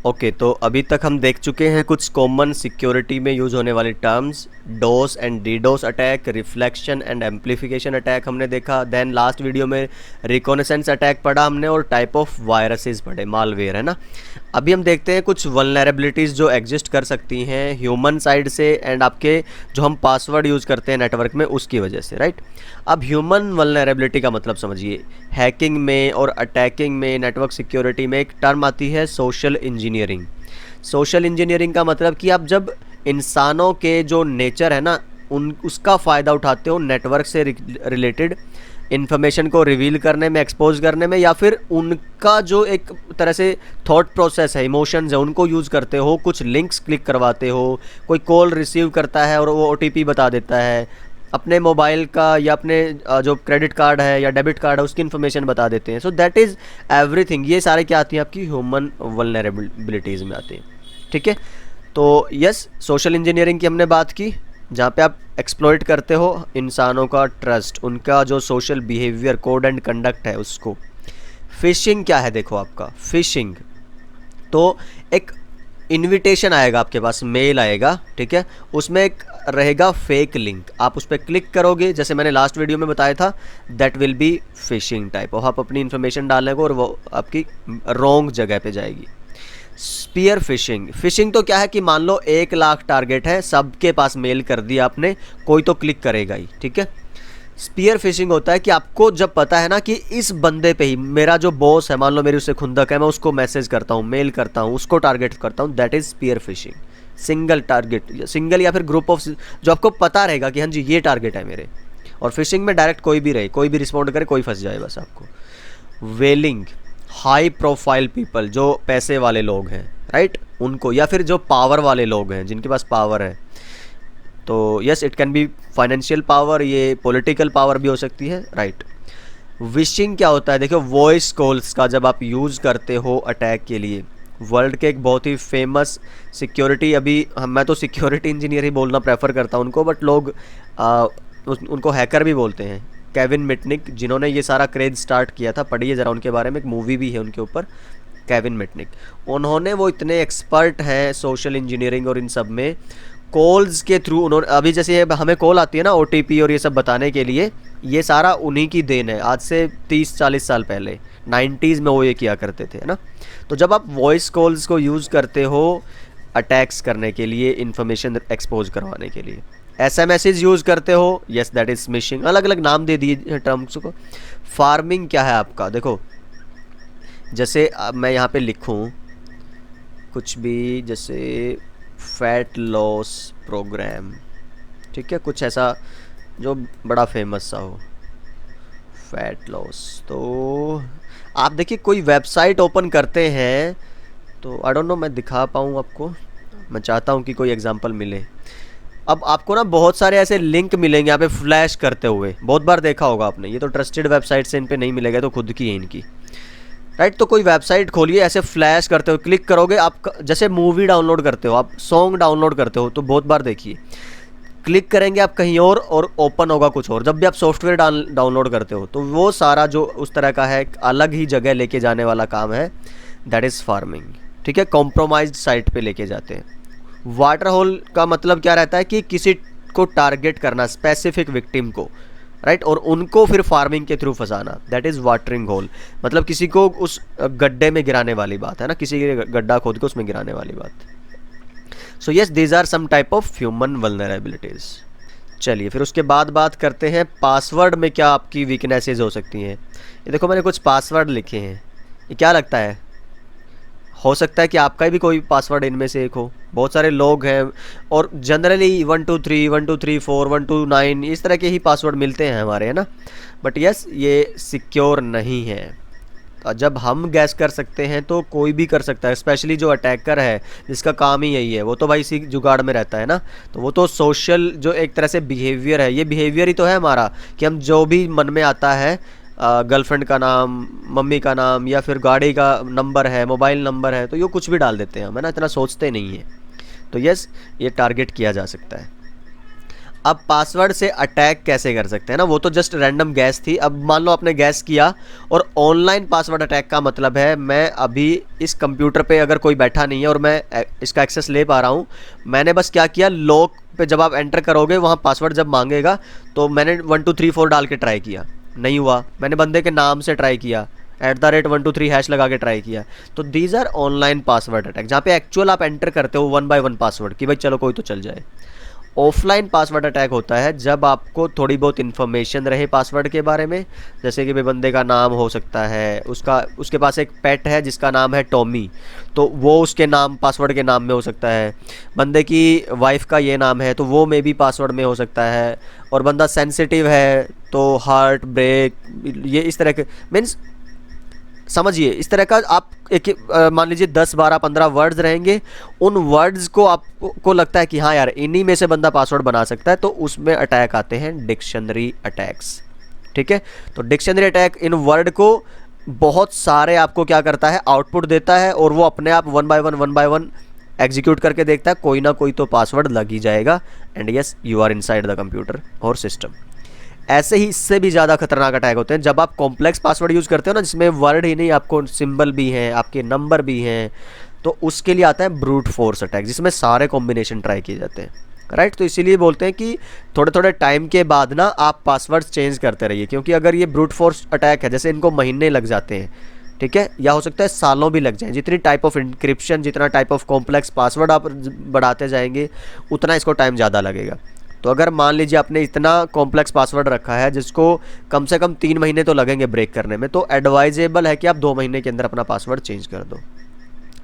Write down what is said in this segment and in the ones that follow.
Okay, तो अभी तक हम देख चुके हैं कुछ कॉमन सिक्योरिटी में यूज़ होने वाली terms. Dose and DDoS attack, reflection and amplification attack हमने देखा। देन लास्ट वीडियो में रिकॉनेसेंस अटैक पढ़ा हमने और टाइप ऑफ वायरसेस पढ़े, मालवेयर, है ना। अभी हम देखते हैं कुछ वल्नरेबिलिटीज़ जो एग्जिस्ट कर सकती हैं ह्यूमन साइड से एंड आपके जो हम पासवर्ड यूज़ करते हैं नेटवर्क में उसकी वजह से, राइट। अब ह्यूमन वल्नरेबिलिटी का मतलब समझिए। हैकिंग में और अटैकिंग में, नेटवर्क सिक्योरिटी में एक टर्म आती है सोशल इंजीनियरिंग। सोशल इंजीनियरिंग का मतलब कि आप जब इंसानों के जो नेचर है ना उन उसका फ़ायदा उठाते हो नेटवर्क से रिलेटेड इन्फॉर्मेशन को रिवील करने में, एक्सपोज करने में, या फिर उनका जो एक तरह से थॉट प्रोसेस है, इमोशंस है, उनको यूज़ करते हो, कुछ लिंक्स क्लिक करवाते हो, कोई कॉल रिसीव करता है और वो ओटीपी बता देता है, अपने मोबाइल का या अपने जो क्रेडिट कार्ड है या डेबिट कार्ड है उसकी इन्फॉर्मेशन बता देते हैं। So that is everything. ये सारे क्या आती हैं आपकी ह्यूमन वल्नरेबिलिटीज़ में आते हैं, ठीक है। तो यस, सोशल इंजीनियरिंग की हमने बात की, जहाँ पे आप एक्सप्लॉइट करते हो इंसानों का ट्रस्ट, उनका जो social behaviour, code and conduct है उसको। फिशिंग क्या है, देखो आपका फिशिंग तो एक इनविटेशन आएगा आपके पास, मेल आएगा, ठीक है, उसमें एक रहेगा फेक लिंक, आप उस पर क्लिक करोगे, जैसे मैंने लास्ट वीडियो में बताया था, that will be fishing type, और आप अपनी इन्फॉर्मेशन डालने को और वो आपकी रॉन्ग जगह पे जाएगी। स्पीयर फिशिंग, फिशिंग तो क्या है कि मान लो 1 लाख टारगेट है, सबके पास मेल कर दिया आपने, कोई तो क्लिक करेगा ही, ठीक है। स्पीयर फिशिंग होता है कि आपको जब पता है ना कि इस बंदे पे ही, मेरा जो बॉस है, मान लो मेरी उससे खुंदक है, मैं उसको मैसेज करता हूँ, मेल करता हूँ, उसको टारगेट करता हूँ, that is spear phishing. Single target, single या फिर ग्रुप ऑफ, जो आपको पता रहेगा कि हाँ जी ये टारगेट है मेरे। और फिशिंग में डायरेक्ट कोई भी रहे, कोई भी रिस्पॉन्ड करे, कोई फंस जाए बस आपको। वेलिंग, हाई प्रोफाइल पीपल, जो पैसे वाले लोग हैं, राइट, उनको, या फिर जो पावर वाले लोग हैं जिनके पास पावर है, तो yes it can be financial power, ये पॉलिटिकल पावर भी हो सकती है, राइट। विशिंग क्या होता है, देखो वॉइस कॉल्स का जब आप यूज़ करते हो अटैक के लिए, वर्ल्ड के एक बहुत ही फेमस सिक्योरिटी, अभी मैं तो सिक्योरिटी इंजीनियर ही बोलना प्रेफर करता हूँ उनको, बट लोग उनको हैकर भी बोलते हैं, केविन मिटनिक, जिन्होंने ये सारा क्रेज स्टार्ट किया था, पढ़िए ज़रा उनके बारे में, एक मूवी भी है उनके ऊपर, केविन मिटनिक। उन्होंने, वो इतने एक्सपर्ट हैं सोशल इंजीनियरिंग और इन सब में, कॉल्स के थ्रू उन्होंने, अभी जैसे हमें कॉल आती है ना ओटीपी और ये सब बताने के लिए, ये सारा उन्हीं की देन है, आज से 30-40 साल पहले 90s में वो ये किया करते थे, है ना। तो जब आप वॉइस कॉल्स को यूज़ करते हो अटैक्स करने के लिए, इन्फॉर्मेशन एक्सपोज करवाने के लिए, एसएमएसेज यूज़ करते हो, यस दैट इज स्मिशिंग, अलग अलग नाम दे दिए टर्म्स को। फार्मिंग क्या है आपका, देखो जैसे अब मैं यहाँ पे लिखूँ कुछ भी, जैसे फैट लॉस प्रोग्राम, ठीक है, कुछ ऐसा जो बड़ा फेमस सा हो, फैट लॉस, तो आप देखिए कोई वेबसाइट ओपन करते हैं, तो आई डोंट नो मैं दिखा पाऊँ आपको, मैं चाहता हूँ कि कोई एग्जांपल मिले। अब आपको ना बहुत सारे ऐसे लिंक मिलेंगे यहाँ पे फ्लैश करते हुए, बहुत बार देखा होगा आपने, ये तो ट्रस्टेड वेबसाइट से इन पे नहीं मिलेगा, तो खुद की है इनकी, राइट। तो कोई वेबसाइट खोलिए, ऐसे फ्लैश करते हो, क्लिक करोगे आप, जैसे मूवी डाउनलोड करते हो, आप सॉन्ग डाउनलोड करते हो, तो बहुत बार देखिए, क्लिक करेंगे आप कहीं और ओपन होगा कुछ और। जब भी आप सॉफ्टवेयर डाउनलोड करते हो तो वो सारा जो उस तरह का है, अलग ही जगह लेके जाने वाला काम है, दैट इज़ फार्मिंग, ठीक है, कॉम्प्रोमाइज्ड साइट पे लेके जाते हैं। वाटर होल का मतलब क्या रहता है कि किसी को टारगेट करना, स्पेसिफिक विक्टिम को, राइट, और उनको फिर फार्मिंग के थ्रू फंसाना, दैट इज़ वाटरिंग होल, मतलब किसी को उस गड्ढे में गिराने वाली बात है ना, किसी के गड्ढा खोद के उसमें गिराने वाली बात। So yes, these are some type of human vulnerabilities. चलिए फिर उसके बाद बात करते हैं पासवर्ड में क्या आपकी वीकनेसेस हो सकती हैं। ये देखो मैंने कुछ पासवर्ड लिखे हैं, ये क्या लगता है, हो सकता है कि आपका भी कोई पासवर्ड इनमें से एक हो। बहुत सारे लोग हैं और जनरली 123, 1234, 129 इस तरह के ही पासवर्ड मिलते हैं हमारे, है ना। बट यस, ये सिक्योर नहीं है। तो जब हम गैस कर सकते हैं तो कोई भी कर सकता है, स्पेशली जो अटैकर है जिसका काम ही यही है, वो तो भाई इसी जुगाड़ में रहता है ना। तो वो तो सोशल जो एक तरह से बिहेवियर है, ये बिहेवियर ही तो है हमारा कि हम जो भी मन में आता है, गर्लफ्रेंड का नाम, मम्मी का नाम, या फिर गाड़ी का नंबर है, मोबाइल नंबर है, तो ये कुछ भी डाल देते हैं हम, है ना, इतना सोचते नहीं है। तो यस, ये टारगेट किया जा सकता है। अब पासवर्ड से अटैक कैसे कर सकते हैं ना, वो तो जस्ट रैंडम गैस थी। अब मान लो आपने गैस किया, और ऑनलाइन पासवर्ड अटैक का मतलब है मैं अभी इस कंप्यूटर पे अगर कोई बैठा नहीं है और मैं इसका एक्सेस ले पा रहा हूँ, मैंने बस क्या किया, लॉक पे जब आप एंटर करोगे वहाँ पासवर्ड जब मांगेगा तो मैंने 1 2 3 4 डाल के ट्राई किया, नहीं हुआ। मैंने बंदे के नाम से ट्राई किया, @123 हैश लगा के ट्राई किया। तो these are online password attack, जहाँ पे एक्चुअल आप एंटर करते हो 1 बाय 1 पासवर्ड कि भाई चलो कोई तो चल जाए। ऑफलाइन पासवर्ड अटैक होता है जब आपको थोड़ी बहुत इन्फॉर्मेशन रहे पासवर्ड के बारे में, जैसे कि भाई बंदे का नाम हो सकता है, उसके पास एक पेट है जिसका नाम है टॉमी, तो वो उसके नाम पासवर्ड के नाम में हो सकता है। बंदे की वाइफ का ये नाम है तो वो मे भी पासवर्ड में हो सकता है। और बंदा सेंसिटिव है तो हार्ट ब्रेक, ये इस तरह के मीन्स समझिए, इस तरह का आप एक मान लीजिए 10 12 15 वर्ड्स रहेंगे, उन वर्ड्स को आपको लगता है कि हाँ यार इन्हीं में से बंदा पासवर्ड बना सकता है, तो उसमें अटैक आते हैं डिक्शनरी अटैक्स। ठीक है, तो डिक्शनरी अटैक इन वर्ड को बहुत सारे आपको क्या करता है, आउटपुट देता है, और वो अपने आप 1 बाय 1 एग्जीक्यूट करके देखता है, कोई ना कोई तो पासवर्ड लग ही जाएगा, and yes you are inside the computer और सिस्टम। ऐसे ही इससे भी ज़्यादा खतरनाक अटैक होते हैं जब आप कॉम्प्लेक्स पासवर्ड यूज़ करते हो ना, जिसमें वर्ड ही नहीं, आपको सिंबल भी हैं, आपके नंबर भी हैं, तो उसके लिए आता है ब्रूट फोर्स अटैक, जिसमें सारे कॉम्बिनेशन ट्राई किए जाते हैं। राइट, तो इसीलिए बोलते हैं कि थोड़े थोड़े टाइम के बाद ना आप पासवर्ड चेंज करते रहिए, क्योंकि अगर ये ब्रूट फोर्स अटैक है, जैसे इनको महीने लग जाते हैं, ठीक है, या हो सकता है सालों भी लग जाएं। जितनी टाइप ऑफ इंक्रिप्शन, जितना टाइप ऑफ कॉम्प्लेक्स पासवर्ड आप बढ़ाते जाएंगे, उतना इसको टाइम ज़्यादा लगेगा। तो अगर मान लीजिए आपने इतना कॉम्प्लेक्स पासवर्ड रखा है जिसको कम से कम 3 महीने तो लगेंगे ब्रेक करने में, तो एडवाइजेबल है कि आप 2 महीने के अंदर अपना पासवर्ड चेंज कर दो।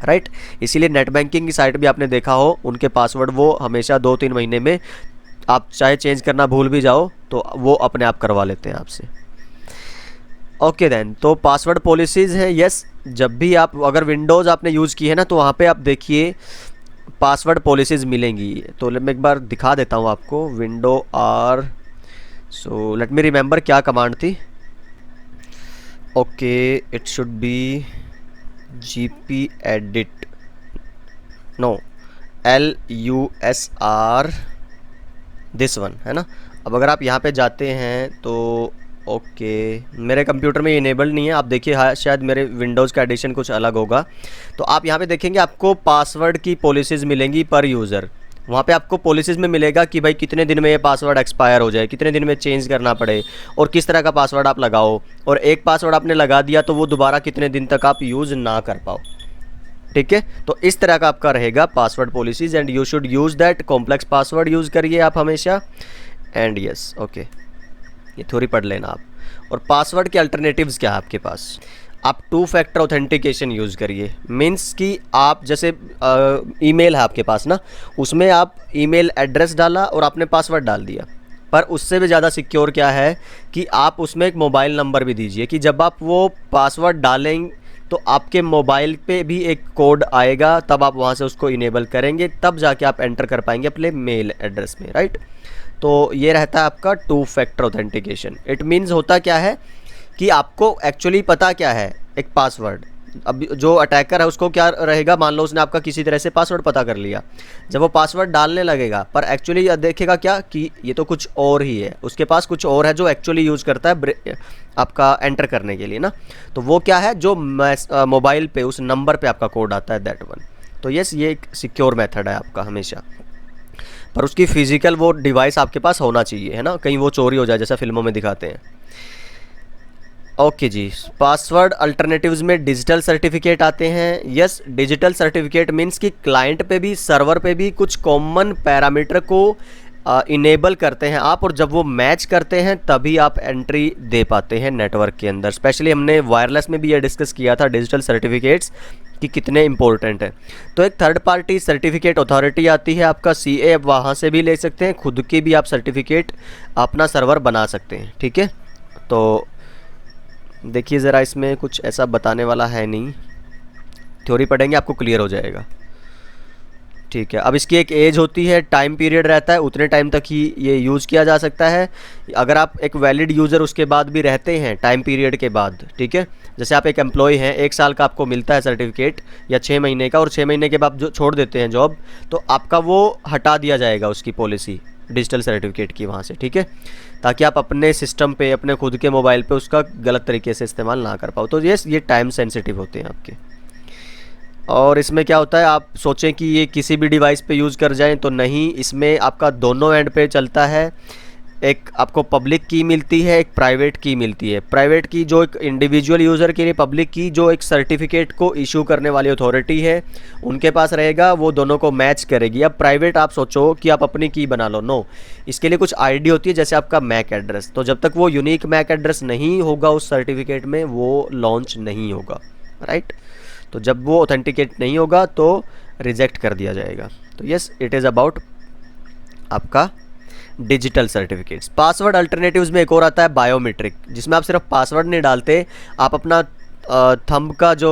राइट, इसीलिए नेट बैंकिंग की साइट भी आपने देखा हो, उनके पासवर्ड वो हमेशा 2-3 महीने में, आप चाहे चेंज करना भूल भी जाओ तो वो अपने आप करवा लेते हैं आपसे। ओके देन, तो पासवर्ड पॉलिसीज़ हैं। यस, जब भी आप अगर विंडोज़ आपने यूज़ की है ना, तो वहाँ पे आप देखिए पासवर्ड पॉलिसीज़ मिलेंगी। तो मैं एक बार दिखा देता हूँ आपको, window R, so let me remember क्या कमांड थी। Okay, it should be gp edit, no LUSR, this one है ना। अब अगर आप यहाँ पे जाते हैं तो ओके, मेरे कंप्यूटर में इनेबल नहीं है, आप देखिए, हाँ शायद मेरे विंडोज़ का एडिशन कुछ अलग होगा। तो आप यहाँ पे देखेंगे आपको पासवर्ड की पॉलिसीज़ मिलेंगी पर यूज़र। वहाँ पे आपको पॉलिसीज़ में मिलेगा कि भाई कितने दिन में ये पासवर्ड एक्सपायर हो जाए, कितने दिन में चेंज करना पड़े, और किस तरह का पासवर्ड आप लगाओ, और एक पासवर्ड आपने लगा दिया तो वो दोबारा कितने दिन तक आप यूज़ ना कर पाओ। ठीक है, तो इस तरह का आपका रहेगा password policies, and you should use that. Complex password use करिए आप हमेशा, एंड यस ओके, ये थोड़ी पढ़ लेना आप। और पासवर्ड के अल्टरनेटिव्स क्या है आपके पास, आप 2 फैक्टर ऑथेंटिकेशन यूज़ करिए। मीन्स कि आप जैसे ईमेल है आपके पास ना, उसमें आप ईमेल एड्रेस डाला और आपने पासवर्ड डाल दिया, पर उससे भी ज़्यादा सिक्योर क्या है कि आप उसमें एक मोबाइल नंबर भी दीजिए, कि जब आप वो पासवर्ड डालेंगे तो आपके मोबाइल पे भी एक कोड आएगा, तब आप वहाँ से उसको इनेबल करेंगे, तब जाके आप एंटर कर पाएंगे अपने मेल एड्रेस में। राइट, तो ये रहता है आपका 2 फैक्टर ऑथेंटिकेशन। इट मीन्स होता क्या है कि आपको एक्चुअली पता क्या है एक पासवर्ड। अब जो अटैकर है उसको क्या रहेगा, मान लो उसने आपका किसी तरह से पासवर्ड पता कर लिया, जब वो पासवर्ड डालने लगेगा, पर एक्चुअली देखेगा क्या कि ये तो कुछ और ही है, उसके पास कुछ और है जो एक्चुअली यूज़ करता है आपका एंटर करने के लिए ना। तो वो क्या है, जो मोबाइल पे उस नंबर पे आपका कोड आता है, दैट वन। तो यस, ये एक सिक्योर मेथड है आपका हमेशा, पर उसकी फिजिकल वो डिवाइस आपके पास होना चाहिए, है ना, कहीं वो चोरी हो जाए जैसा फिल्मों में दिखाते हैं। ओके जी, पासवर्ड अल्टरनेटिव्स में डिजिटल सर्टिफिकेट आते हैं। यस, डिजिटल सर्टिफिकेट मीन्स कि क्लाइंट पे भी सर्वर पे भी कुछ कॉमन पैरामीटर को इनेबल करते हैं आप, और जब वो मैच करते हैं तभी आप एंट्री दे पाते हैं नेटवर्क के अंदर। स्पेशली हमने वायरलेस में भी ये डिस्कस किया था डिजिटल सर्टिफिकेट्स कि कितने इंपॉर्टेंट है। तो एक थर्ड पार्टी सर्टिफिकेट अथॉरिटी आती है आपका CA, वहाँ से भी ले सकते हैं, खुद के भी आप सर्टिफिकेट अपना सर्वर बना सकते हैं। ठीक है, तो देखिए ज़रा, इसमें कुछ ऐसा बताने वाला है नहीं, थ्योरी पढ़ेंगे आपको क्लियर हो जाएगा। ठीक है, अब इसकी एक एज होती है, टाइम पीरियड रहता है, उतने टाइम तक ही ये यूज़ किया जा सकता है। अगर आप एक वैलिड यूज़र उसके बाद भी रहते हैं टाइम पीरियड के बाद, ठीक है, जैसे आप एक एम्प्लॉय हैं, 1 साल का आपको मिलता है सर्टिफिकेट या 6 महीने का, और 6 महीने के बाद जो छोड़ देते हैं जॉब, तो आपका वो हटा दिया जाएगा उसकी पॉलिसी, डिजिटल सर्टिफिकेट की वहाँ से, ठीक है, ताकि आप अपने सिस्टम पे, अपने खुद के मोबाइल पे उसका गलत तरीके से इस्तेमाल ना कर पाओ। तो ये टाइम सेंसिटिव होते हैं आपके। और इसमें क्या होता है, आप सोचें कि ये किसी भी डिवाइस पे यूज़ कर जाएं तो नहीं, इसमें आपका दोनों एंड पे चलता है। एक आपको पब्लिक की मिलती है, एक प्राइवेट की मिलती है। प्राइवेट की जो एक इंडिविजुअल यूज़र के लिए, पब्लिक की जो एक सर्टिफिकेट को इशू करने वाली अथॉरिटी है उनके पास रहेगा, वो दोनों को मैच करेगी। अब प्राइवेट आप सोचो कि आप अपनी की बना लो, नो, इसके लिए कुछ आईडी होती है, जैसे आपका मैक एड्रेस। तो जब तक वो यूनिक मैक एड्रेस नहीं होगा उस सर्टिफिकेट में, वो लॉन्च नहीं होगा, राइट। तो जब वो ऑथेंटिकेट नहीं होगा तो रिजेक्ट कर दिया जाएगा। तो यस, इट इज़ अबाउट आपका डिजिटल सर्टिफिकेट्स। पासवर्ड अल्टरनेटिव्स में एक और आता है बायोमेट्रिक, जिसमें आप सिर्फ पासवर्ड नहीं डालते, आप अपना थंब का जो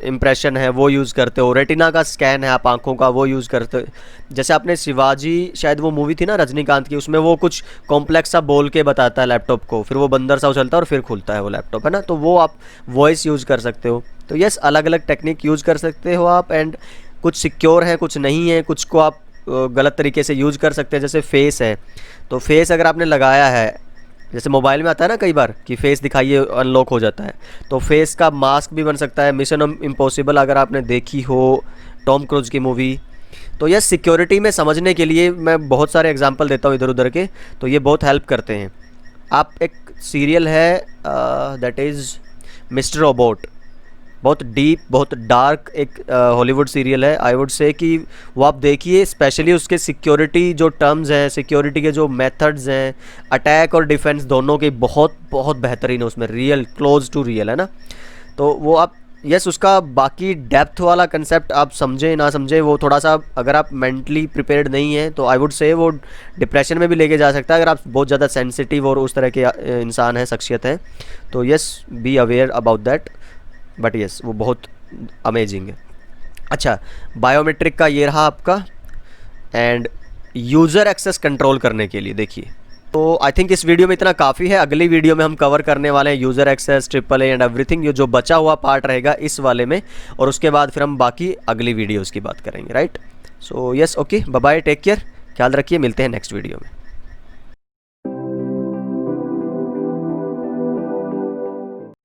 इम्प्रेशन है वो यूज़ करते हो, रेटिना का स्कैन है आप आंखों का वो यूज़ करते हो। जैसे आपने शिवाजी, शायद वो मूवी थी ना रजनीकांत की, उसमें वो कुछ कॉम्प्लेक्स सा बोल के बताता है लैपटॉप को, फिर वो बंदर सा उछलता है और फिर खुलता है वो लैपटॉप, है ना। तो वो आप वॉइस यूज़ कर सकते हो। तो यस, अलग अलग टेक्निक यूज़ कर सकते हो आप, एंड कुछ सिक्योर है, कुछ नहीं है, कुछ को आप गलत तरीके से यूज़ कर सकते हैं। जैसे फेस है, तो फेस अगर आपने लगाया है, जैसे मोबाइल में आता है ना कई बार कि फेस दिखाइए अनलॉक हो जाता है, तो फेस का मास्क भी बन सकता है। मिशन इम्पॉसिबल अगर आपने देखी हो, टॉम क्रूज की मूवी। तो यह सिक्योरिटी में समझने के लिए मैं बहुत सारे एग्जांपल देता हूँ इधर उधर के, तो ये बहुत हेल्प करते हैं। आप एक सीरियल है दैट इज़ मिस्टर रोबोट, बहुत डीप, बहुत डार्क एक हॉलीवुड सीरियल है। आई वुड से कि वो आप देखिए, स्पेशली उसके सिक्योरिटी जो टर्म्स हैं, सिक्योरिटी के जो मेथड्स हैं, अटैक और डिफेंस दोनों के बहुत बहुत बेहतरीन है उसमें, रियल, क्लोज टू रियल, है ना। तो वो आप यस, उसका बाकी डेप्थ वाला कंसेप्ट आप समझे ना समझे, वो थोड़ा सा अगर आप मेंटली प्रिपेयर्ड नहीं हैं तो आई वुड से वो डिप्रेशन में भी लेके जा सकता है, अगर आप बहुत ज़्यादा सेंसिटिव और उस तरह के इंसान हैं, शख्सियत हैं। तो yes, be aware about that, but yes, वो बहुत अमेजिंग है। अच्छा, बायोमेट्रिक का ये रहा आपका, एंड यूज़र एक्सेस कंट्रोल करने के लिए देखिए, तो आई थिंक इस वीडियो में इतना काफ़ी है। अगली वीडियो में हम कवर करने वाले हैं user access, triple A and everything, ये जो बचा हुआ पार्ट रहेगा इस वाले में, और उसके बाद फिर हम बाकी अगली वीडियोज़ की बात करेंगे, right. So yes, okay, bye bye, take care, ख्याल रखिए, मिलते हैं नेक्स्ट वीडियो में।